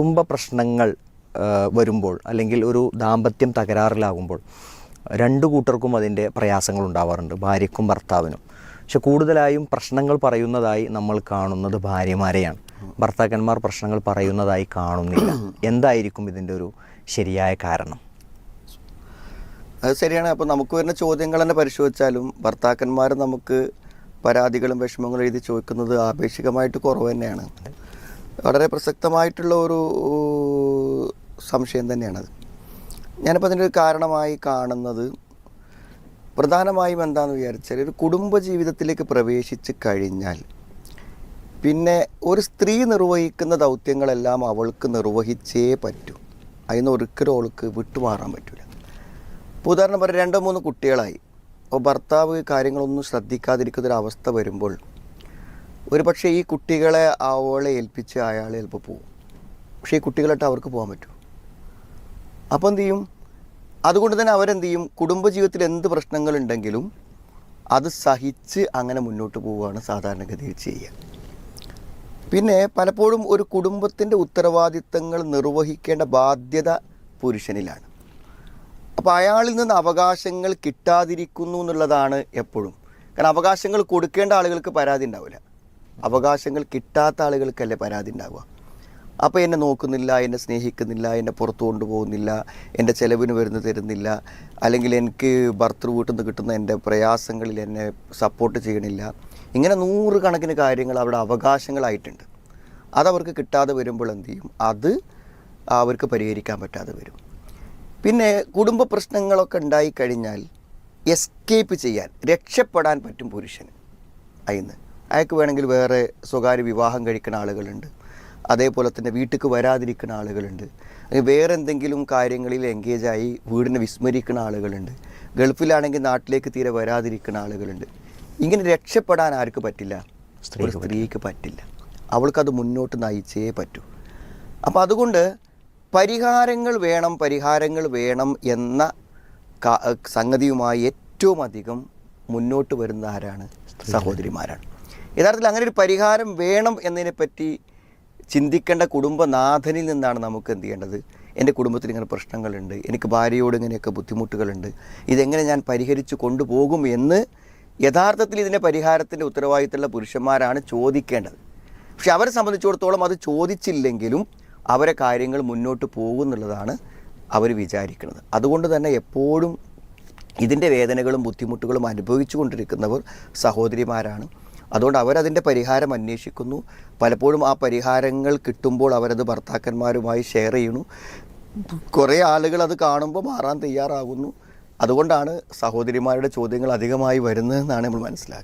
കുടുംബ പ്രശ്നങ്ങൾ വരുമ്പോൾ അല്ലെങ്കിൽ ഒരു ദാമ്പത്യം തകരാറിലാകുമ്പോൾ രണ്ടു കൂട്ടർക്കും അതിൻ്റെ പ്രയാസങ്ങൾ ഉണ്ടാവാറുണ്ട്, ഭാര്യയ്ക്കും ഭർത്താവിനും. പക്ഷെ കൂടുതലായും പ്രശ്നങ്ങൾ പറയുന്നതായി നമ്മൾ കാണുന്നത് ഭാര്യമാരെയാണ്. ഭർത്താക്കന്മാർ പ്രശ്നങ്ങൾ പറയുന്നതായി കാണുന്നില്ല. എന്തായിരിക്കും ഇതിൻ്റെ ഒരു ശരിയായ കാരണം? അത് ശരിയാണ്. അപ്പോൾ നമുക്ക് വരുന്ന ചോദ്യങ്ങൾ തന്നെ പരിശോധിച്ചാലും ഭർത്താക്കന്മാർ നമുക്ക് പരാതികളും വിഷമങ്ങളും എഴുതി ചോദിക്കുന്നത് ആപേക്ഷികമായിട്ട് കുറവ് തന്നെയാണ്. വളരെ പ്രസക്തമായിട്ടുള്ള ഒരു സംശയം തന്നെയാണത്. ഞാനിപ്പോൾ അതിൻ്റെ ഒരു കാരണമായി കാണുന്നത് പ്രധാനമായും എന്താണെന്ന് വിചാരിച്ചാൽ, ഒരു കുടുംബ ജീവിതത്തിലേക്ക് പ്രവേശിച്ച് കഴിഞ്ഞാൽ പിന്നെ ഒരു സ്ത്രീ നിർവഹിക്കുന്ന ദൗത്യങ്ങളെല്ലാം അവൾക്ക് നിർവഹിച്ചേ പറ്റൂ. അതിന് ഒരിക്കലും അവൾക്ക് വിട്ടുമാറാൻ പറ്റില്ല. ഇപ്പോൾ ഉദാഹരണം പറയാം, 2-3 കുട്ടികളായി, അപ്പോൾ ഭർത്താവ് കാര്യങ്ങളൊന്നും ശ്രദ്ധിക്കാതിരിക്കുന്നൊരവസ്ഥ വരുമ്പോൾ ഒരു പക്ഷേ ഈ കുട്ടികളെ അവളെ ഏൽപ്പിച്ച് അയാൾ ചിലപ്പോൾ പോകും. പക്ഷേ ഈ കുട്ടികളായിട്ട് അവർക്ക് പോകാൻ പറ്റും. അപ്പോൾ എന്തു ചെയ്യും? അതുകൊണ്ട് തന്നെ അവരെന്ത് ചെയ്യും? കുടുംബജീവിതത്തിൽ എന്ത് പ്രശ്നങ്ങളുണ്ടെങ്കിലും അത് സഹിച്ച് അങ്ങനെ മുന്നോട്ട് പോവുകയാണ് സാധാരണഗതിയിൽ ചെയ്യുക. പിന്നെ പലപ്പോഴും ഒരു കുടുംബത്തിൻ്റെ ഉത്തരവാദിത്തങ്ങൾ നിർവഹിക്കേണ്ട ബാധ്യത പുരുഷനിലാണ്. അപ്പോൾ അയാളിൽ നിന്ന് അവകാശങ്ങൾ കിട്ടാതിരിക്കുന്നു എന്നുള്ളതാണ് എപ്പോഴും. കാരണം അവകാശങ്ങൾ കൊടുക്കേണ്ട ആളുകൾക്ക് പരാതി ഉണ്ടാവില്ല, അവകാശങ്ങൾ കിട്ടാത്ത ആളുകൾക്കല്ലേ പരാതി ഉണ്ടാവുക. അപ്പോൾ എന്നെ നോക്കുന്നില്ല, എന്നെ സ്നേഹിക്കുന്നില്ല, എന്നെ പുറത്തു കൊണ്ടുപോകുന്നില്ല, എൻ്റെ ചിലവിന് വരുന്നത് തരുന്നില്ല, അല്ലെങ്കിൽ എനിക്ക് ഭർത്തൃ വീട്ടിൽ നിന്ന് കിട്ടുന്ന എൻ്റെ പ്രയാസങ്ങളിൽ എന്നെ സപ്പോർട്ട് ചെയ്യണില്ല. ഇങ്ങനെ 100 കണക്കിന് കാര്യങ്ങൾ അവിടെ അവകാശങ്ങളായിട്ടുണ്ട്. അതവർക്ക് കിട്ടാതെ വരുമ്പോൾ എന്ത് ചെയ്യും? അത് അവർക്ക് പരിഹരിക്കാൻ പറ്റാതെ വരും. പിന്നെ കുടുംബ പ്രശ്നങ്ങളൊക്കെ ഉണ്ടായിക്കഴിഞ്ഞാൽ എസ്കേപ്പ് ചെയ്യാൻ, രക്ഷപ്പെടാൻ പറ്റും പുരുഷന്. അതിന് അയാൾക്ക് വേണമെങ്കിൽ വേറെ സ്വകാര്യ വിവാഹം കഴിക്കുന്ന ആളുകളുണ്ട്, അതേപോലെ തന്നെ വീട്ടിലേക്ക് വരാതിരിക്കുന്ന ആളുകളുണ്ട്, വേറെ എന്തെങ്കിലും കാര്യങ്ങളിൽ എൻഗേജായി വീടിനെ വിസ്മരിക്കുന്ന ആളുകളുണ്ട്, ഗൾഫിലാണെങ്കിൽ നാട്ടിലേക്ക് തീരെ വരാതിരിക്കുന്ന ആളുകളുണ്ട്. ഇങ്ങനെ രക്ഷപ്പെടാൻ ആർക്ക് പറ്റില്ല? ഒരു സ്ത്രീക്ക് പറ്റില്ല. അവൾക്കത് മുന്നോട്ട് നയിച്ചേ പറ്റൂ. അപ്പോൾ അതുകൊണ്ട് പരിഹാരങ്ങൾ വേണം എന്ന സംഗതിയുമായി ഏറ്റവും അധികം മുന്നോട്ട് വരുന്ന ആരാണ്? സഹോദരിമാരാണ്. യഥാർത്ഥത്തിൽ അങ്ങനെ ഒരു പരിഹാരം വേണം എന്നതിനെപ്പറ്റി ചിന്തിക്കേണ്ട കുടുംബനാഥനിൽ നിന്നാണ് നമുക്ക് എന്ത് ചെയ്യേണ്ടത്? എൻ്റെ കുടുംബത്തിൽ ഇങ്ങനെ പ്രശ്നങ്ങളുണ്ട്, എനിക്ക് ഭാര്യയോട് ഇങ്ങനെയൊക്കെ ബുദ്ധിമുട്ടുകളുണ്ട്, ഇതെങ്ങനെ ഞാൻ പരിഹരിച്ചു കൊണ്ടുപോകും എന്ന് യഥാർത്ഥത്തിൽ ഇതിൻ്റെ പരിഹാരത്തിൻ്റെ ഉത്തരവാദിത്തമുള്ള പുരുഷന്മാരാണ് ചോദിക്കേണ്ടത്. പക്ഷെ അവരെ സംബന്ധിച്ചിടത്തോളം അത് ചോദിച്ചില്ലെങ്കിലും അവരെ കാര്യങ്ങൾ മുന്നോട്ട് പോകുന്നുള്ളതാണ് അവർ വിചാരിക്കുന്നത്. അതുകൊണ്ട് തന്നെ എപ്പോഴും ഇതിൻ്റെ വേദനകളും ബുദ്ധിമുട്ടുകളും അനുഭവിച്ചു കൊണ്ടിരിക്കുന്നവർ സഹോദരിമാരാണ്. അതുകൊണ്ട് അവരതിൻ്റെ പരിഹാരം അന്വേഷിക്കുന്നു. പലപ്പോഴും ആ പരിഹാരങ്ങൾ കിട്ടുമ്പോൾ അവരത് ഭർത്താക്കന്മാരുമായി ഷെയർ ചെയ്യുന്നു. കുറേ ആളുകൾ അത് കാണുമ്പോൾ മാറാൻ തയ്യാറാകുന്നു. അതുകൊണ്ടാണ് സഹോദരിമാരുടെ ചോദ്യങ്ങൾ അധികമായി വരുന്നതെന്നാണ് നമ്മൾ മനസ്സിലാക്കുന്നത്.